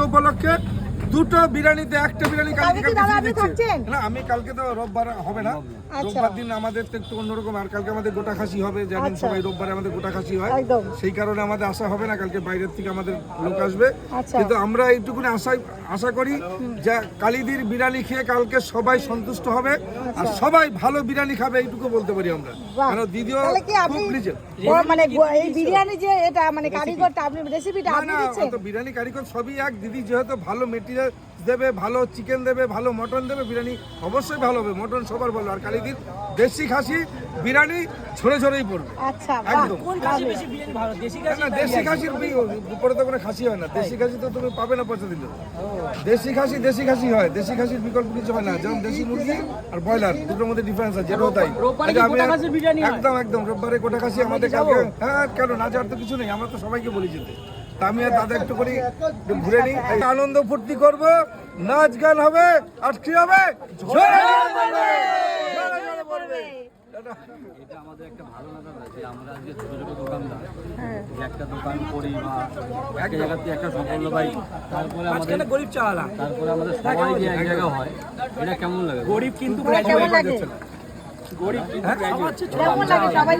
উপলক্ষে দুটো বিরিয়ানিতে একটা বিরিয়ানি না, আমি কালকে তো রোববার হবে না, রোববার দিন আমাদের তো একটু অন্যরকম, আর কালকে আমাদের গোটা খাসি হবে, জানেন সবাই রোববারে আমাদের গোটা খাসি হয়, সেই কারণে আমাদের আসা হবে না, কালকে বাইরের থেকে আমাদের লোক আসবে। কিন্তু আমরা এইটুকুনি আশা করি যে কালিদির বিরিয়ানি খেয়ে কালকে সবাই সন্তুষ্ট হবে আর সবাই ভালো বিরিয়ানি খাবে, এইটুকু বলতে পারি আমরা। কারণ দিদিও খুব প্লিজেড, মানে এই বিরিয়ানি যে এটা মানে কারিগরটা আপনি রেসিপিটা আপনি দিচ্ছেন? তো বিরিয়ানি কারিগর সবই এক, দিদি যেহেতু ভালো মেটেরিয়াল দেবে, ভালো চিকেন দেবে, ভালো মটন দেবে, বিরিয়ানি অবশ্যই ভালো হবে, মটন সবার ভালো। আর কালিদির দেশি খাসি বিরিয়ানি ঝরে ঝরেই পড়বে। আচ্ছা, একদম কোন খাসি বেশি বিরিয়ানি ভালো, দেশি খাসি না, দেশি খাসির উপরে তো কোনো খাসি হয় না, দেশি খাসি তো তুমি পাবে না পয়সা দিলে। দেশি খাসি হয়, দেশি খাসির বিকল্প কিছু হয় না, যেমন দেশি মুরগি আর ব্রয়লার দুটোর মধ্যে ডিফারেন্স আছে, যেটাও তাই। একদম রোববারে গোটা খাসি আমাদের কালকে। হ্যাঁ, কেন না যাওয়ার তো কিছু নেই, আমরা তো সবাইকে বলি যেতে, তা আমি আর দাদা একটু করি ঘুরে নিই, আনন্দ ফুর্তি করবো, নাচ গান হবে, আর কি হবে, এটা আমাদের একটা ভালো লাগা যে আমরা আজকে ছোট ছোট দোকানদার যে একটা দোকান করি বা একটা জায়গাতে একটা সাফল্য পাই, তারপরে আমাদের গরিব চাওয়ালা, তারপরে আমাদের সবাই যে এক জায়গা হয়, এটা কেমন লাগে? গরিব কিন্তু কেমন লাগে? গরিব কিন্তু কেমন লাগে সবাই